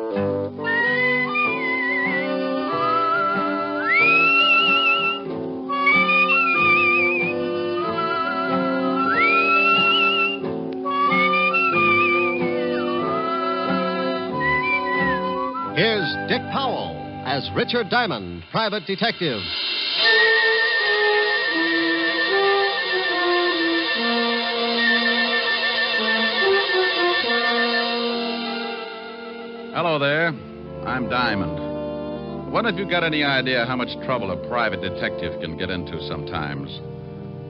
Here's Dick Powell as Richard Diamond, private detective. Hello there. I'm Diamond. What if you got any idea how much trouble a private detective can get into sometimes?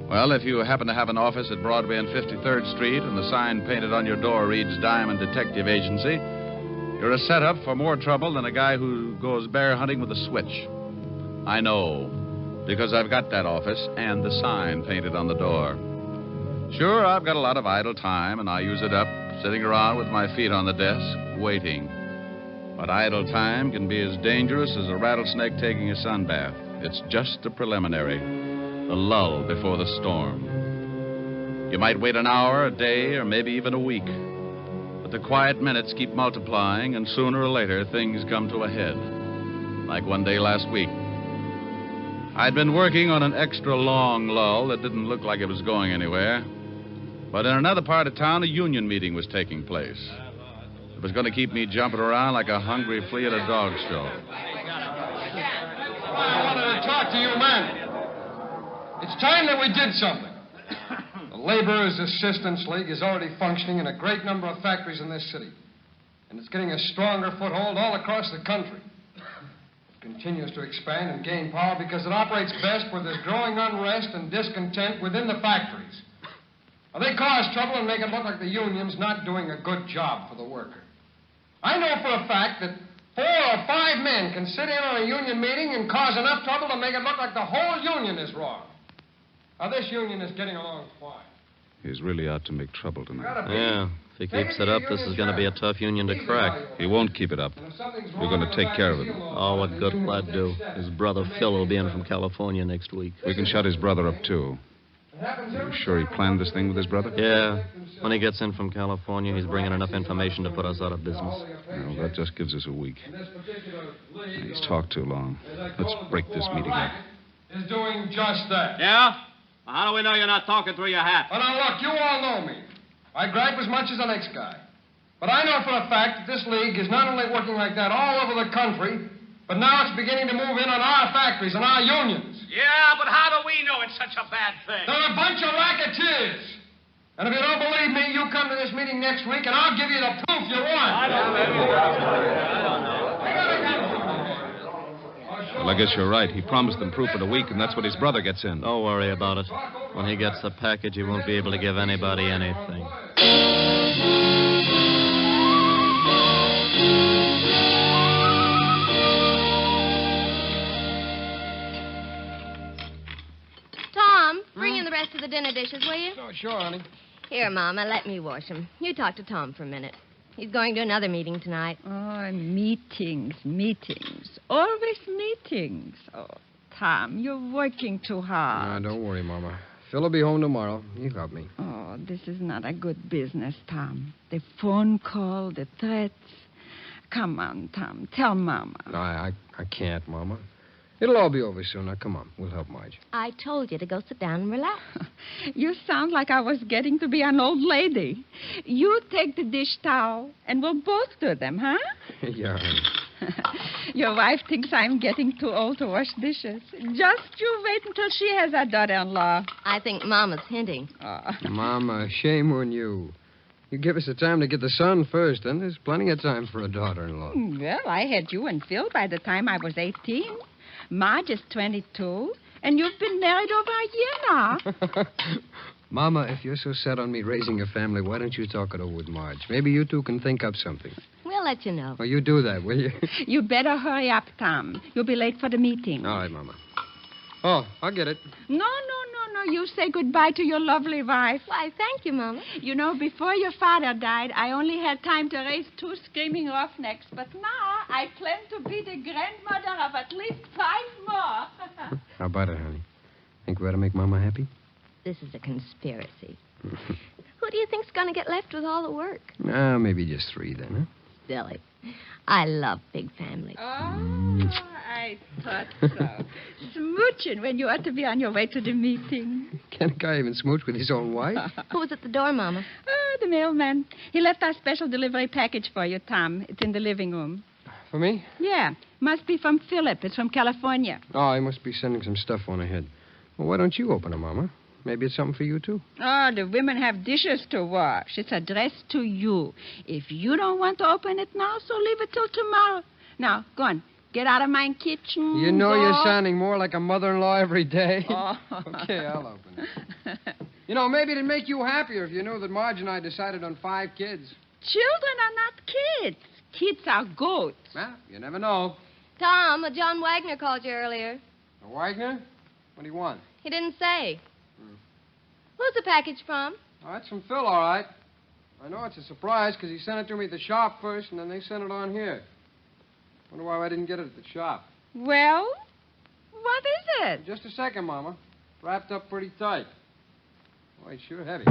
Well, if you happen to have an office at Broadway and 53rd Street and the sign painted on your door reads Diamond Detective Agency, you're a setup for more trouble than a guy who goes bear hunting with a switch. I know, because I've got that office and the sign painted on the door. Sure, I've got a lot of idle time, and I use it up sitting around with my feet on the desk, waiting. But idle time can be as dangerous as a rattlesnake taking a sunbath. It's just a preliminary, a lull before the storm. You might wait an hour, a day, or maybe even a week. But the quiet minutes keep multiplying, and sooner or later, things come to a head. Like one day last week. I'd been working on an extra long lull that didn't look like it was going anywhere. But in another part of town, a union meeting was taking place. It was going to keep me jumping around like a hungry flea at a dog show. I wanted to talk to you men. It's time that we did something. The Laborers' Assistance League is already functioning in a great number of factories in this city. And it's getting a stronger foothold all across the country. It continues to expand and gain power because it operates best where there's growing unrest and discontent within the factories. Now, they cause trouble and make it look like the union's not doing a good job for the worker. I know for a fact that 4 or 5 men can sit in on a union meeting and cause enough trouble to make it look like the whole union is wrong. Now, this union is getting along fine. He's really out to make trouble tonight. Yeah, if he keeps it up, this is going to be a tough union to crack. He won't keep it up. We're going to take care of him. Oh, what good will that do? His brother Phil will be in from California next week. We can shut his brother up, too. Are you sure he planned this thing with his brother? Yeah. When he gets in from California, he's bringing enough information to put us out of business. Well, that just gives us a week. He's talked too long. Let's break this meeting up. Is doing just that. Yeah? Well, how do we know you're not talking through your hat? Well, now, look, you all know me. I gripe as much as the next guy. But I know for a fact that this league is not only working like that all over the country, but now it's beginning to move in on our factories and our unions. Yeah, but how do we know it's such a bad thing? They're a bunch of racketeers. And if you don't believe me, you come to this meeting next week, and I'll give you the proof you want. Well, I guess you're right. He promised them proof in a week, and that's what his brother gets in. Don't worry about it. When he gets the package, he won't be able to give anybody anything. Tom, bring in the rest of the dinner dishes, will you? Oh, sure, honey. Here, Mama, let me wash them. You talk to Tom for a minute. He's going to another meeting tonight. Oh, meetings. Always meetings. Oh, Tom, you're working too hard. Don't worry, Mama. Phil will be home tomorrow. You help me. Oh, this is not a good business, Tom. The phone call, the threats. Come on, Tom. Tell Mama. No, I can't, Mama. It'll all be over soon. Now, come on. We'll help Marge. I told you to go sit down and relax. You sound like I was getting to be an old lady. You take the dish towel, and we'll both do them, huh? Yeah, honey. Your wife thinks I'm getting too old to wash dishes. Just you wait until she has a daughter-in-law. I think Mama's hinting. Mama, shame on you. You give us the time to get the son first, then there's plenty of time for a daughter-in-law. Well, I had you and Phil by the time I was 18. Marge is 22, and you've been married over a year now. Mama, if you're so set on me raising a family, why don't you talk it over with Marge? Maybe you two can think up something. We'll let you know. Oh, you do that, will you? You better hurry up, Tom. You'll be late for the meeting. All right, Mama. Oh, I'll get it. No. You say goodbye to your lovely wife. Why, thank you, Mama. You know, before your father died, I only had time to raise 2 screaming roughnecks. But now I plan to be the grandmother of at least 5 more. How about it, honey? Think we ought to make Mama happy? This is a conspiracy. Who do you think's going to get left with all the work? Maybe just 3 then, huh? silly. I love big families. Oh, I thought so. Smooching when you ought to be on your way to the meeting. Can't a guy even smooch with his own wife? Who was at the door, Mama? Oh, the mailman. He left our special delivery package for you, Tom. It's in the living room. For me? Yeah. Must be from Philip. It's from California. Oh, he must be sending some stuff on ahead. Well, why don't you open it, Mama? Maybe it's something for you, too. Oh, the women have dishes to wash. It's addressed to you. If you don't want to open it now, so leave it till tomorrow. Now, go on. Get out of my kitchen. You know go. you're sounding more like a mother-in-law every day. Oh. Okay, I'll open it. You know, maybe it'd make you happier if you knew that Marge and I decided on 5 kids. Children are not kids. Kids are goats. Well, you never know. Tom, John Wagner called you earlier. Wagner? What do you want? He didn't say. Who's the package from? Oh, that's from Phil, all right. I know it's a surprise because he sent it to me at the shop first, and then they sent it on here. Wonder why I didn't get it at the shop. Well, what is it? Just a second, Mama. Wrapped up pretty tight. Boy, it's sure heavy.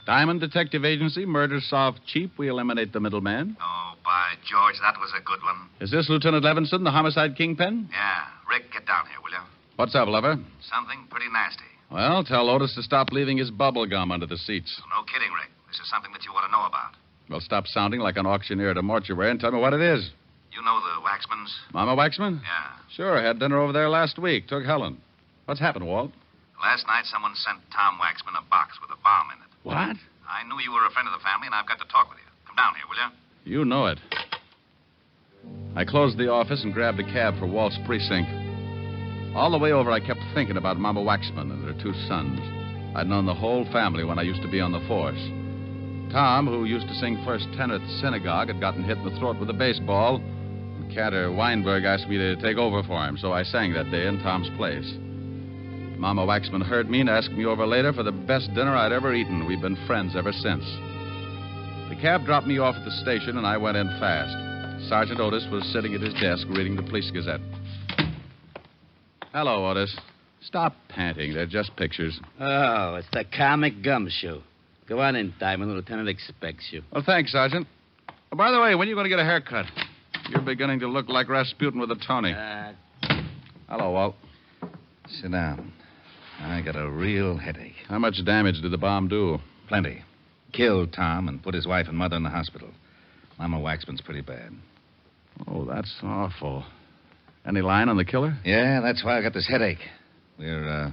Diamond Detective Agency, murder solved cheap. We eliminate the middleman. Oh, by George, that was a good one. Is this Lieutenant Levinson, the homicide kingpin? Yeah. Rick, get down here, will you? What's up, lover? Something pretty nasty. Well, tell Otis to stop leaving his bubble gum under the seats. No kidding, Rick. This is something that you ought to know about. Well, stop sounding like an auctioneer at a mortuary and tell me what it is. You know the Waxmans? Mama Waxman? Yeah. Sure, I had dinner over there last week. Took Helen. What's happened, Walt? Last night, someone sent Tom Waxman a box with a bomb in it. What? I knew you were a friend of the family, and I've got to talk with you. Come down here, will you? You know it. I closed the office and grabbed a cab for Walt's precinct. All the way over, I kept thinking about Mama Waxman and her 2 sons. I'd known the whole family when I used to be on the force. Tom, who used to sing first tenor at the synagogue, had gotten hit in the throat with a baseball. And Cantor Weinberg asked me to take over for him, so I sang that day in Tom's place. Mama Waxman heard me and asked me over later for the best dinner I'd ever eaten. We've been friends ever since. The cab dropped me off at the station, and I went in fast. Sergeant Otis was sitting at his desk reading the Police Gazette. Hello, Otis. Stop panting. They're just pictures. Oh, it's the comic gum show. Go on in, Diamond. The lieutenant expects you. Well, thanks, Sergeant. Oh, by the way, when are you going to get a haircut? You're beginning to look like Rasputin with a Tony. Hello, Walt. Sit down. I got a real headache. How much damage did the bomb do? Plenty. Killed Tom and put his wife and mother in the hospital. Mama Waxman's pretty bad. Oh, that's awful. Any line on the killer? Yeah, that's why I got this headache. We're,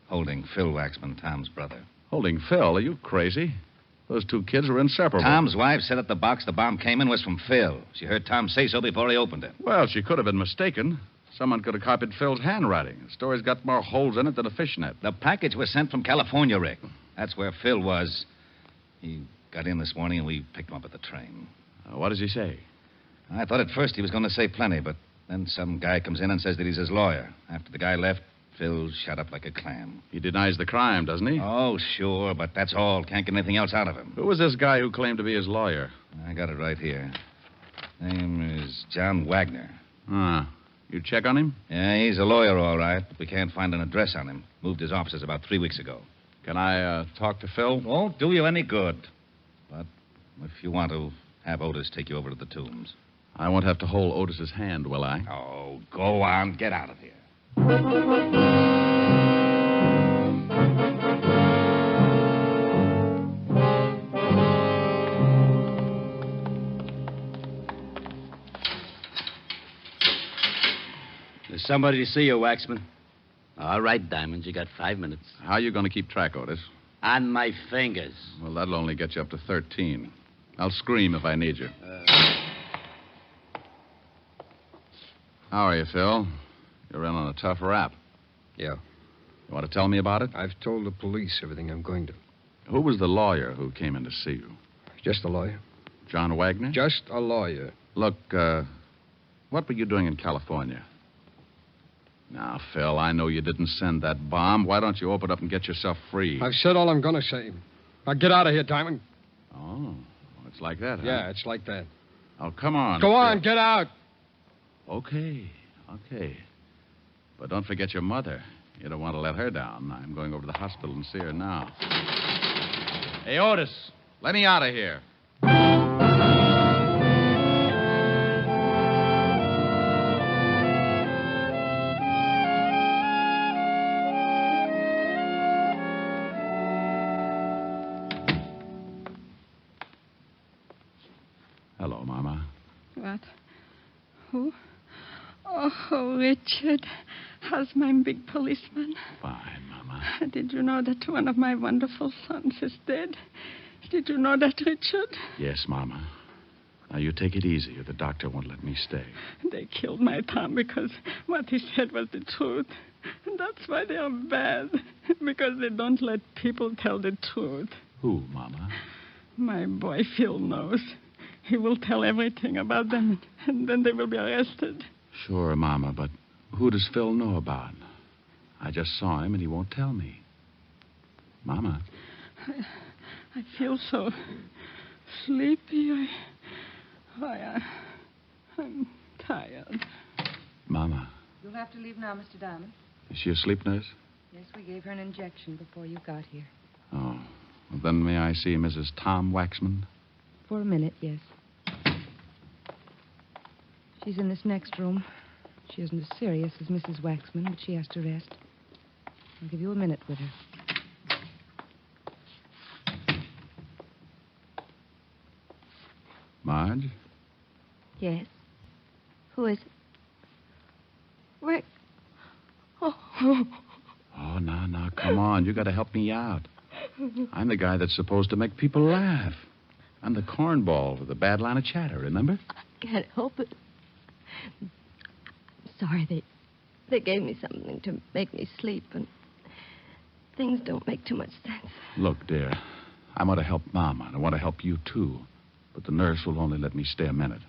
holding Phil Waxman, Tom's brother. Holding Phil? Are you crazy? Those 2 kids were inseparable. Tom's wife said that the box the bomb came in was from Phil. She heard Tom say so before he opened it. Well, she could have been mistaken. Someone could have copied Phil's handwriting. The story's got more holes in it than a fishnet. The package was sent from California, Rick. That's where Phil was. He got in this morning, and we picked him up at the train. What does he say? I thought at first he was going to say plenty, but then some guy comes in and says that he's his lawyer. After the guy left, Phil shut up like a clam. He denies the crime, doesn't he? Oh, sure, but that's all. Can't get anything else out of him. Who was this guy who claimed to be his lawyer? I got it right here. Name is John Wagner. You check on him? Yeah, he's a lawyer, all right, but we can't find an address on him. Moved his offices about 3 weeks ago. Can I talk to Phil? Won't do you any good. But if you want to, have Otis take you over to the tombs. I won't have to hold Otis's hand, will I? Oh, go on. Get out of here. There's somebody to see you, Waxman. All right, Diamond. You got 5 minutes. How are you going to keep track, Otis? On my fingers. Well, that'll only get you up to 13. I'll scream if I need you. How are you, Phil? You're in on a tough rap. Yeah. You want to tell me about it? I've told the police everything I'm going to. Who was the lawyer who came in to see you? Just a lawyer. John Wagner? Just a lawyer. Look, what were you doing in California? Now, Phil, I know you didn't send that bomb. Why don't you open up and get yourself free? I've said all I'm going to say. Now, get out of here, Diamond. Oh, it's like that, huh? Yeah, it's like that. Oh, come on. Go on, get out. Okay. But don't forget your mother. You don't want to let her down. I'm going over to the hospital and see her now. Hey, Otis, let me out of here. Hello, Mama. What? Who? Oh, Richard. How's my big policeman? Fine, Mama. Did you know that one of my wonderful sons is dead? Did you know that, Richard? Yes, Mama. Now, you take it easy, or the doctor won't let me stay. They killed my Tom because what he said was the truth. And that's why they are bad. Because they don't let people tell the truth. Who, Mama? My boy Phil knows. He will tell everything about them, and then they will be arrested. Sure, Mama, but who does Phil know about? I just saw him, and he won't tell me. Mama. I feel so sleepy. I'm tired. Mama. You'll have to leave now, Mr. Diamond. Is she asleep, nurse? Yes, we gave her an injection before you got here. Oh. Well, then may I see Mrs. Tom Waxman? For a minute, yes. She's in this next room. She isn't as serious as Mrs. Waxman, but she has to rest. I'll give you a minute with her. Marge? Yes. Who is it? Rick. Oh. Oh, now, come on. You got to help me out. I'm the guy that's supposed to make people laugh. I'm the cornball with a bad line of chatter, remember? I can't help it. I'm sorry, they gave me something to make me sleep, and things don't make too much sense. Look, dear, I want to help Mama, and I want to help you, too. But the nurse will only let me stay a minute.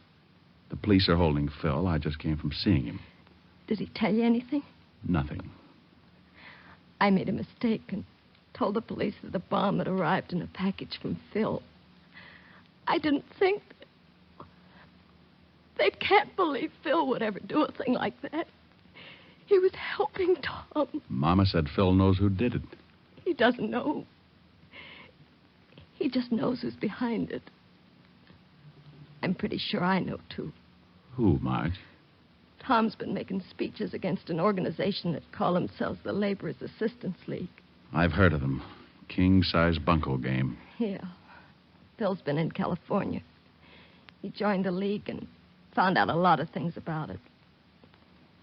The police are holding Phil. I just came from seeing him. Did he tell you anything? Nothing. I made a mistake and told the police that the bomb had arrived in a package from Phil. I didn't think... They can't believe Phil would ever do a thing like that. He was helping Tom. Mama said Phil knows who did it. He doesn't know. He just knows who's behind it. I'm pretty sure I know, too. Who, Marge? Tom's been making speeches against an organization that call themselves the Laborers' Assistance League. I've heard of them. King-size bunco game. Yeah. Phil's been in California. He joined the league and found out a lot of things about it.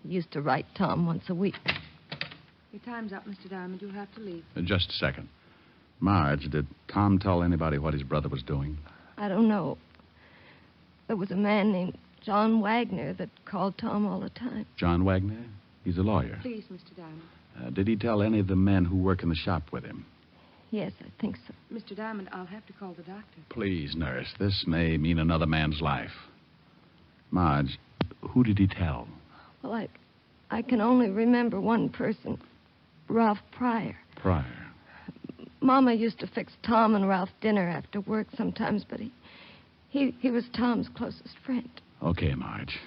He used to write Tom once a week. Your time's up, Mr. Diamond. You'll have to leave. Just a second. Marge, did Tom tell anybody what his brother was doing? I don't know. There was a man named John Wagner that called Tom all the time. John Wagner? He's a lawyer. Please, Mr. Diamond. Did he tell any of the men who work in the shop with him? Yes, I think so. Mr. Diamond, I'll have to call the doctor. Please, nurse. This may mean another man's life. Marge, who did he tell? Well, I can only remember one person, Ralph Pryor. Pryor. Mama used to fix Tom and Ralph dinner after work sometimes, but he was Tom's closest friend. Okay, Marge.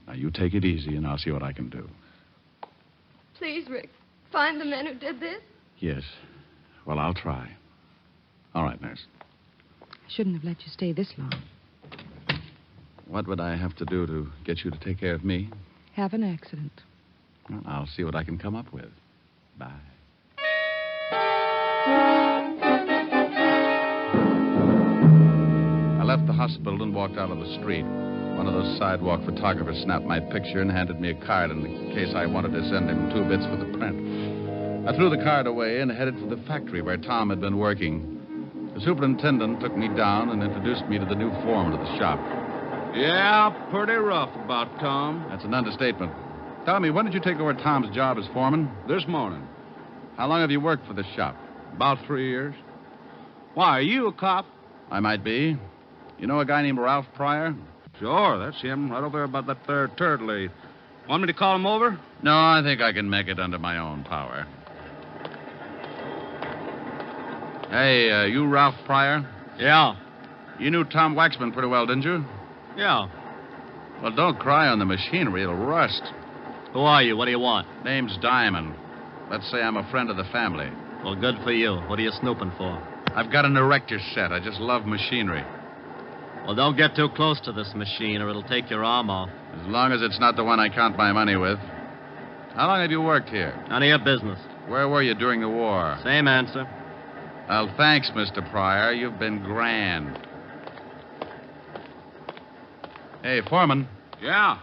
Now, you take it easy, and I'll see what I can do. Please, Rick, find the men who did this. Yes. Well, I'll try. All right, nurse. I shouldn't have let you stay this long. What would I have to do to get you to take care of me? Have an accident. Well, I'll see what I can come up with. Bye. I left the hospital and walked out on the street. One of those sidewalk photographers snapped my picture and handed me a card in case I wanted to send him 2 bits for the print. I threw the card away and headed for the factory where Tom had been working. The superintendent took me down and introduced me to the new foreman of the shop. Yeah, pretty rough about Tom. That's an understatement. Tell me, when did you take over Tom's job as foreman? This morning. How long have you worked for this shop? About 3 years. Why, are you a cop? I might be. You know a guy named Ralph Pryor? Sure, that's him, right over there about that there turtle lathe. Want me to call him over? No, I think I can make it under my own power. Hey, you Ralph Pryor? Yeah. You knew Tom Waxman pretty well, didn't you? Yeah. Well, don't cry on the machinery. It'll rust. Who are you? What do you want? Name's Diamond. Let's say I'm a friend of the family. Well, good for you. What are you snooping for? I've got an erector set. I just love machinery. Well, don't get too close to this machine or it'll take your arm off. As long as it's not the one I count my money with. How long have you worked here? None of your business. Where were you during the war? Same answer. Well, thanks, Mr. Pryor. You've been grand. Hey, Foreman. Yeah.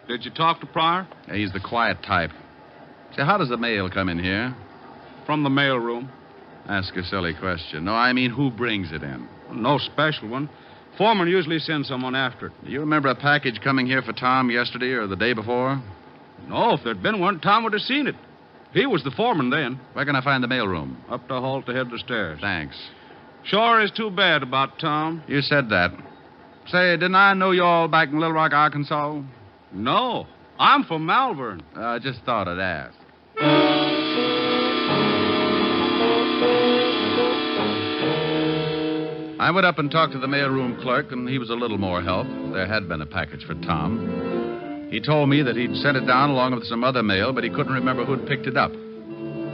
Did you talk to Pryor? Yeah, he's the quiet type. Say, how does the mail come in here? From the mail room. Ask a silly question. No, I mean, who brings it in? No special one. Foreman usually sends someone after it. Do you remember a package coming here for Tom yesterday or the day before? No, if there'd been one, Tom would have seen it. He was the foreman then. Where can I find the mailroom? Up the hall to head the stairs. Thanks. Sure is too bad about Tom. You said that. Say, didn't I know you all back in Little Rock, Arkansas? No. I'm from Malvern. I just thought I'd ask. I went up and talked to the mailroom clerk, and he was a little more help. There had been a package for Tom. He told me that he'd sent it down along with some other mail, but he couldn't remember who'd picked it up.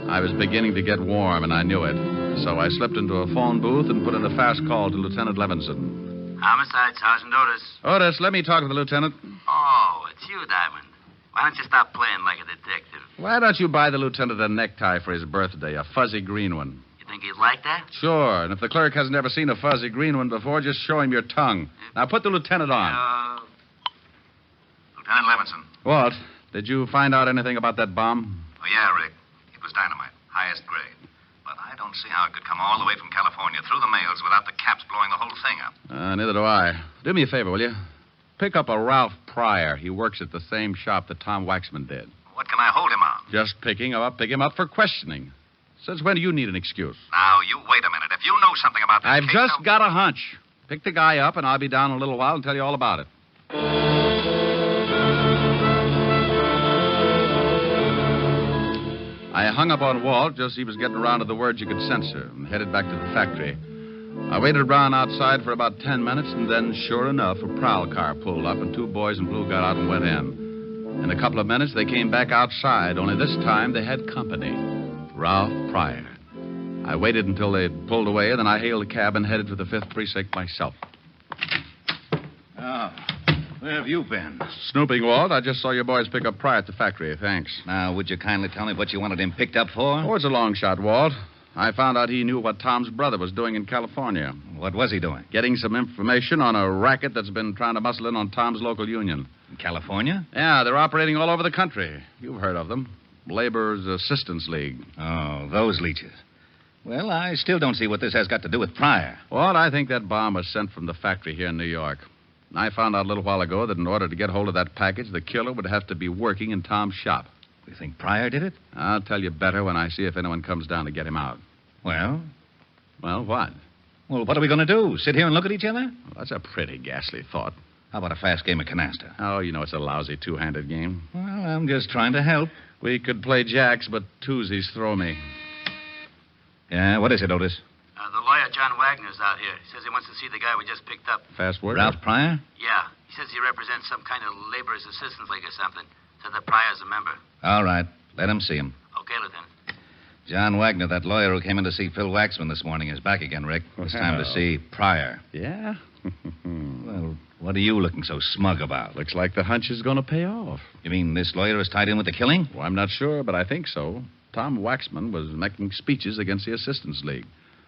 I was beginning to get warm, and I knew it. So I slipped into a phone booth and put in a fast call to Lieutenant Levinson. Homicide, Sergeant Otis. Otis, let me talk to the lieutenant. Oh, it's you, Diamond. Why don't you stop playing like a detective? Why don't you buy the lieutenant a necktie for his birthday, a fuzzy green one? You think he'd like that? Sure, and if the clerk hasn't ever seen a fuzzy green one before, just show him your tongue. Now put the lieutenant on. Lieutenant Levinson. What? Did you find out anything about that bomb? Oh, yeah, Rick. It was dynamite. Highest grade. But I don't see how it could come all the way from California through the mails without the caps blowing the whole thing up. Neither do I. Do me a favor, will you? Pick up a Ralph Pryor. He works at the same shop that Tom Waxman did. What can I hold him on? Just pick him up for questioning. Since when do you need an excuse? Now, you wait a minute. If you know something about this I've case, just got a hunch. Pick the guy up, and I'll be down in a little while and tell you all about it. I hung up on Walt just as he was getting around to the words you could censor and headed back to the factory. I waited around outside for about 10 minutes, and then, sure enough, a prowl car pulled up, and two boys in blue got out and went in. In a couple of minutes, they came back outside, only this time they had company. Ralph Pryor. I waited until they had pulled away, and then I hailed a cab and headed for the 5th Precinct myself. Oh, where have you been? Snooping, Walt. I just saw your boys pick up Pryor at the factory. Thanks. Now, would you kindly tell me what you wanted him picked up for? Oh, it's a long shot, Walt. I found out he knew what Tom's brother was doing in California. What was he doing? Getting some information on a racket that's been trying to muscle in on Tom's local union. In California? Yeah, they're operating all over the country. You've heard of them. Laborers Assistance League. Oh, those leeches. Well, I still don't see what this has got to do with Pryor. Well, I think that bomb was sent from the factory here in New York. I found out a little while ago that in order to get hold of that package, the killer would have to be working in Tom's shop. You think Pryor did it? I'll tell you better when I see if anyone comes down to get him out. Well? Well, what? Well, what are we going to do? Sit here and look at each other? Well, that's a pretty ghastly thought. How about a fast game of canasta? Oh, you know it's a lousy two-handed game. Well, I'm just trying to help. We could play jacks, but twosies throw me. Yeah, what is it, Otis? The lawyer, John Wagner's out here. He says he wants to see the guy we just picked up. Fast word? Ralph Pryor? Yeah. He says he represents some kind of laborers' assistance league or something. Said that Pryor's a member. All right. Let him see him. Okay, Lieutenant. John Wagner, that lawyer who came in to see Phil Waxman this morning, is back again, Rick. It's time to see Pryor. Yeah? Well, what are you looking so smug about? Looks like the hunch is going to pay off. You mean this lawyer is tied in with the killing? Well, I'm not sure, but I think so. Tom Waxman was making speeches against the Assistance League.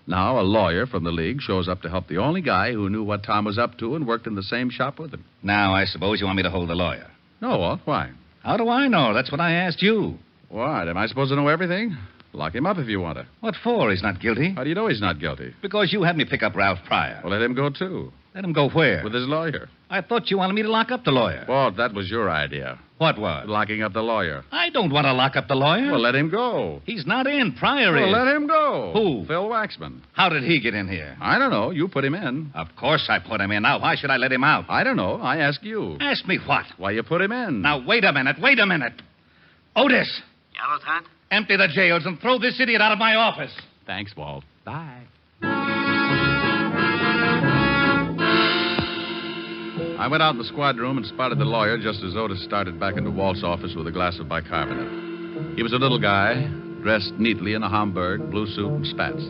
Now, a lawyer from the league shows up to help the only guy who knew what Tom was up to and worked in the same shop with him. Now, I suppose you want me to hold the lawyer. No, Walt. Why? How do I know? That's what I asked you. What? Am I supposed to know everything? Lock him up if you want to. What for? He's not guilty. How do you know he's not guilty? Because you had me pick up Ralph Pryor. Well, let him go, too. Let him go where? With his lawyer. I thought you wanted me to lock up the lawyer. Walt, that was your idea. What was? Locking up the lawyer. I don't want to lock up the lawyer. Well, let him go. He's not in. Pryor Well, is. let him go. Who? Phil Waxman. How did he get in here? I don't know. You put him in. Of course I put him in. Now, why should I let him out? I don't know. I ask you. Ask me what? Why you put him in. Now, wait a minute. Otis. Yeah, Lieutenant? Empty the jails and throw this idiot out of my office. Thanks, Walt. Bye. I went out in the squad room and spotted the lawyer just as Otis started back into Walt's office with a glass of bicarbonate. He was a little guy, dressed neatly in a Homburg, blue suit, and spats.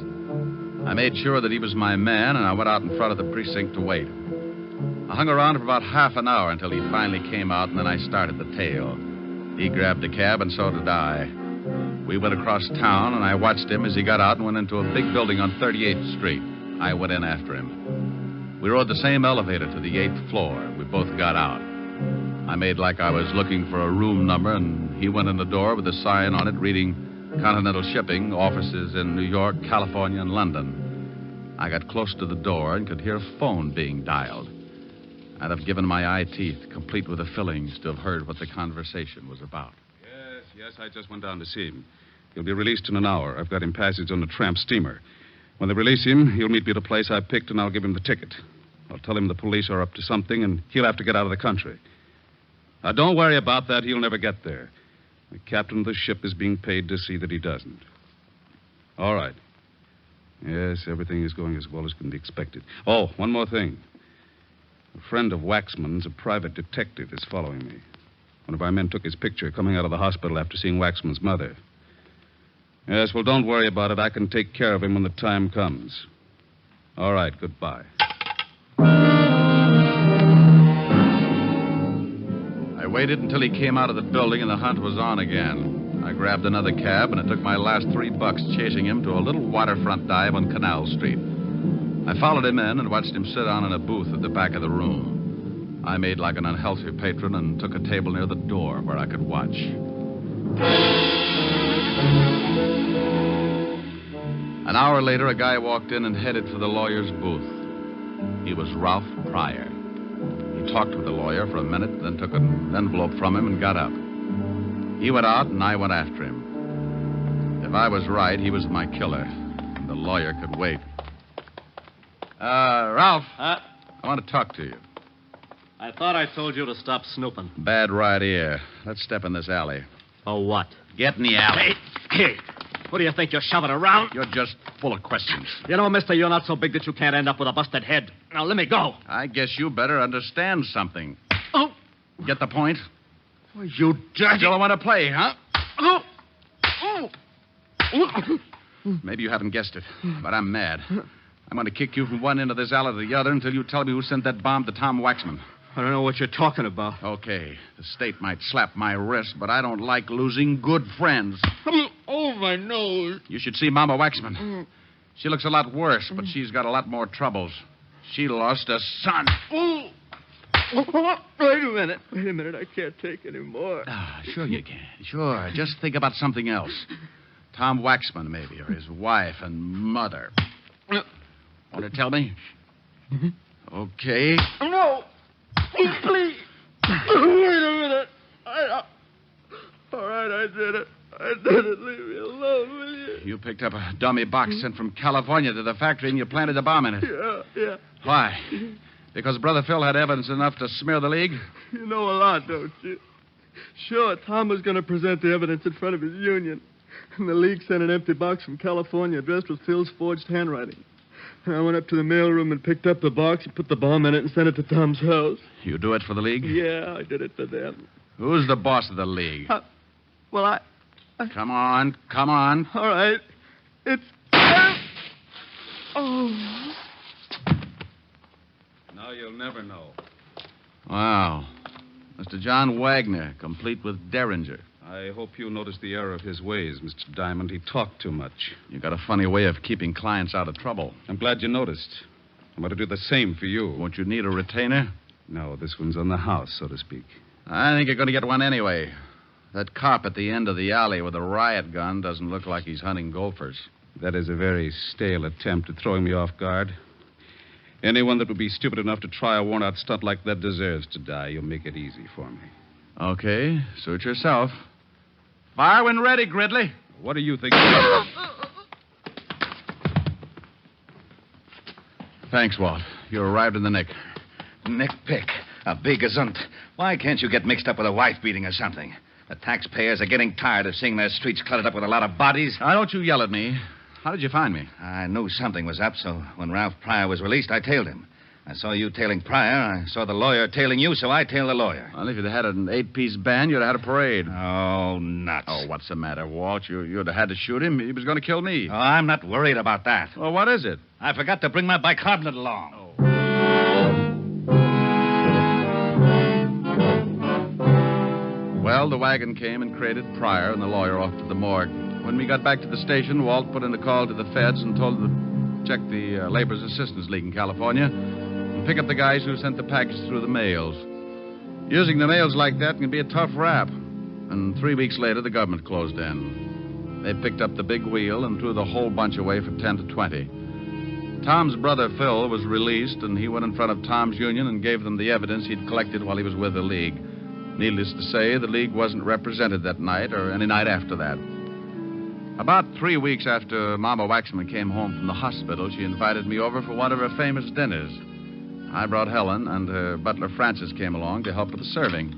I made sure that he was my man, and I went out in front of the precinct to wait. I hung around for about half an hour until he finally came out, and then I started the tale. He grabbed a cab, and so did I. We went across town, and I watched him as he got out and went into a big building on 38th Street. I went in after him. We rode the same elevator to the 8th floor. We both got out. I made like I was looking for a room number, and he went in the door with a sign on it reading Continental Shipping, offices in New York, California, and London. I got close to the door and could hear a phone being dialed. I'd have given my eye teeth, complete with the fillings, to have heard what the conversation was about. Yes, I just went down to see him. He'll be released in an hour. I've got him passage on the tramp steamer. When they release him, he'll meet me at a place I picked, and I'll give him the ticket. I'll tell him the police are up to something, and he'll have to get out of the country. Now, don't worry about that. He'll never get there. The captain of the ship is being paid to see that he doesn't. All right. Yes, everything is going as well as can be expected. Oh, one more thing. A friend of Waxman's, a private detective, is following me. One of our men took his picture coming out of the hospital after seeing Waxman's mother. Yes, well, don't worry about it. I can take care of him when the time comes. All right, goodbye. I waited until he came out of the building and the hunt was on again. I grabbed another cab, and it took my last $3 chasing him to a little waterfront dive on Canal Street. I followed him in and watched him sit down in a booth at the back of the room. I made like an unhealthy patron and took a table near the door where I could watch. An hour later, a guy walked in and headed for the lawyer's booth. He was Ralph Pryor. He talked with the lawyer for a minute, then took an envelope from him and got up. He went out, and I went after him. If I was right, he was my killer, and the lawyer could wait. Ralph, I want to talk to you. I thought I told you to stop snooping. Bad right ear. Let's step in this alley. Oh, what? Get in the alley. Hey, what do you think you're shoving around? You're just full of questions. You know, mister, you're not so big that you can't end up with a busted head. Now, let me go. I guess you better understand something. Oh. Get the point? Oh, you dirty... Still want to play, huh? Oh. Oh. Oh. Maybe you haven't guessed it, but I'm mad. I'm going to kick you from one end of this alley to the other until you tell me who sent that bomb to Tom Waxman. I don't know what you're talking about. Okay. The state might slap my wrist, but I don't like losing good friends. Oh, my nose. You should see Mama Waxman. She looks a lot worse, but she's got a lot more troubles. She lost a son. Oh. Wait a minute. I can't take any more. Sure you can. Sure. Just think about something else. Tom Waxman, maybe, or his wife and mother. Want to tell me? Okay. No. Please. Wait a minute. All right, I did it. Leave me alone, will you? You picked up a dummy box sent from California to the factory and you planted a bomb in it. Yeah. Why? Because Brother Phil had evidence enough to smear the League? You know a lot, don't you? Sure, Tom was going to present the evidence in front of his union. And the League sent an empty box from California addressed with Phil's forged handwriting. And I went up to the mailroom and picked up the box and put the bomb in it and sent it to Tom's house. You do it for the League? Yeah, I did it for them. Who's the boss of the League? I... Come on. All right. It's... Oh. Now you'll never know. Wow. Mr. John Wagner, complete with Derringer. I hope you noticed the error of his ways, Mr. Diamond. He talked too much. You got a funny way of keeping clients out of trouble. I'm glad you noticed. I'm going to do the same for you. Won't you need a retainer? No, this one's on the house, so to speak. I think you're going to get one anyway. That cop at the end of the alley with a riot gun doesn't look like he's hunting golfers. That is a very stale attempt at throwing me off guard. Anyone that would be stupid enough to try a worn-out stunt like that deserves to die. You'll make it easy for me. Okay, suit yourself. Fire when ready, Gridley. What do you think? Thanks, Walt. You arrived in the nick. Nick Pick, a big gazunt. Why can't you get mixed up with a wife beating or something? The taxpayers are getting tired of seeing their streets cluttered up with a lot of bodies. Now, don't you yell at me. How did you find me? I knew something was up, so when Ralph Pryor was released, I tailed him. I saw you tailing Pryor. I saw the lawyer tailing you, so I tailed the lawyer. Well, if you'd had an 8-piece band, you'd have had a parade. Oh, nuts. Oh, what's the matter, Walt? You'd have had to shoot him. He was going to kill me. Oh, I'm not worried about that. Well, what is it? I forgot to bring my bicarbonate along. Well, the wagon came and crated Pryor and the lawyer off to the morgue. When we got back to the station, Walt put in a call to the feds and told them to check the Labor's Assistance League in California and pick up the guys who sent the package through the mails. Using the mails like that can be a tough rap. And 3 weeks later, the government closed in. They picked up the big wheel and threw the whole bunch away for 10 to 20. Tom's brother, Phil, was released, and he went in front of Tom's union and gave them the evidence he'd collected while he was with the League. Needless to say, the League wasn't represented that night or any night after that. About 3 weeks after Mama Waxman came home from the hospital, she invited me over for one of her famous dinners. I brought Helen, and her butler Francis came along to help with the serving.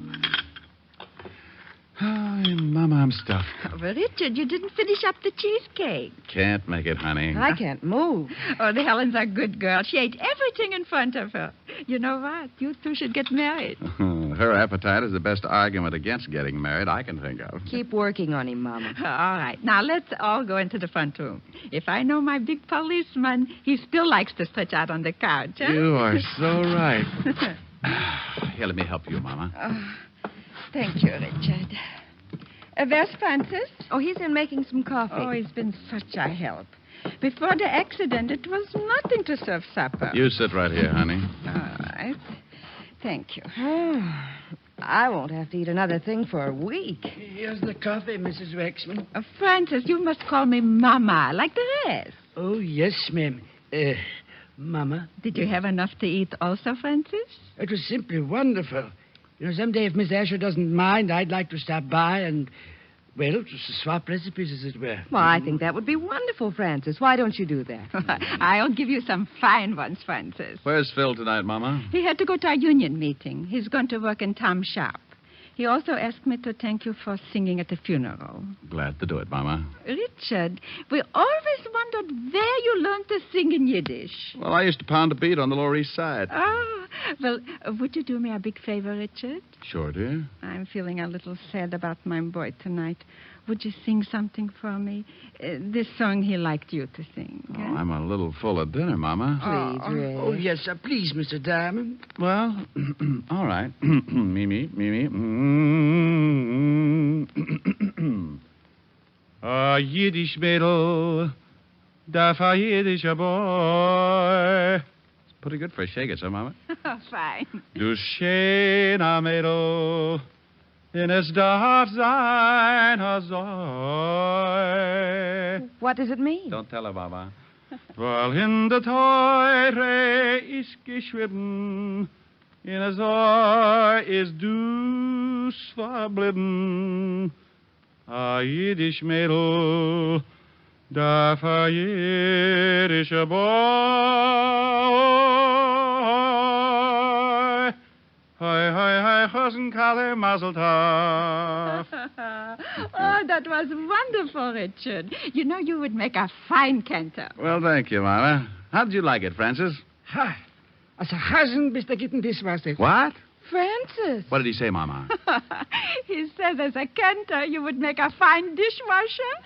Oh, Mama, I'm stuffed. Oh, well, Richard, you didn't finish up the cheesecake. Can't make it, honey. I can't move. Oh, the Helen's a good girl. She ate everything in front of her. You know what? You two should get married. Her appetite is the best argument against getting married I can think of. Keep working on him, Mama. All right. Now, let's all go into the front room. If I know my big policeman, he still likes to stretch out on the couch, huh? You are so right. Here, let me help you, Mama. Thank you, Richard. Where's Francis? Oh, he's in making some coffee. Oh, he's been such a help. Before the accident, it was nothing to serve supper. You sit right here, honey. All right. Thank you. I won't have to eat another thing for a week. Here's the coffee, Mrs. Waxman. Francis, you must call me Mama, like the rest. Oh, yes, ma'am. Mama. Did you have enough to eat also, Francis? It was simply wonderful. You know, someday if Miss Asher doesn't mind, I'd like to stop by and, well, just swap recipes, as it were. Well, I think that would be wonderful, Francis. Why don't you do that? I'll give you some fine ones, Francis. Where's Phil tonight, Mama? He had to go to a union meeting. He's going to work in Tom's shop. He also asked me to thank you for singing at the funeral. Glad to do it, Mama. Richard, we always wondered where you learned to sing in Yiddish. Well, I used to pound a beat on the Lower East Side. Oh, well, would you do me a big favor, Richard? Sure, dear. I'm feeling a little sad about my boy tonight. Would you sing something for me? This song he liked you to sing. Oh, I'm a little full of dinner, Mama. Please, Ray. Oh, yes, sir. Please, Mr. Diamond. Well, all right. Mimi. A Yiddish Mädel, darf a Yiddischer boy. It's pretty good for a shaker, sir, Mama. Fine. Du schöner Mädel, denn es darf sein a Säu. What does it mean? Don't tell her, Mama. Weil in der Teure ist geschrieben, in a Säu ist du's verblieben. A Yiddish Mädel, darf a Yiddischer boy. Hi, Hosenkale, Mazel tov. Oh, that was wonderful, Richard. You know, you would make a fine cantor. Well, thank you, Mama. How did you like it, Francis? Ha! Als een hazen bis der gitten dis was dit. What? Francis. What did he say, Mama? He said as a cantor, you would make a fine dishwasher.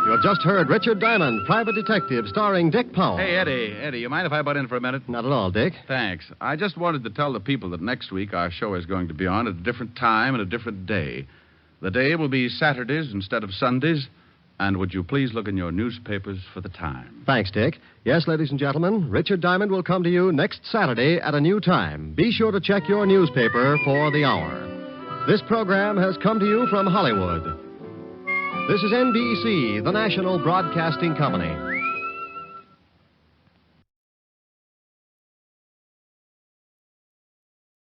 You have just heard Richard Diamond, Private Detective, starring Dick Powell. Hey, Eddie, you mind if I butt in for a minute? Not at all, Dick. Thanks. I just wanted to tell the people that next week our show is going to be on at a different time and a different day. The day will be Saturdays instead of Sundays. And would you please look in your newspapers for the time? Thanks, Dick. Yes, ladies and gentlemen, Richard Diamond will come to you next Saturday at a new time. Be sure to check your newspaper for the hour. This program has come to you from Hollywood. This is NBC, the national broadcasting company.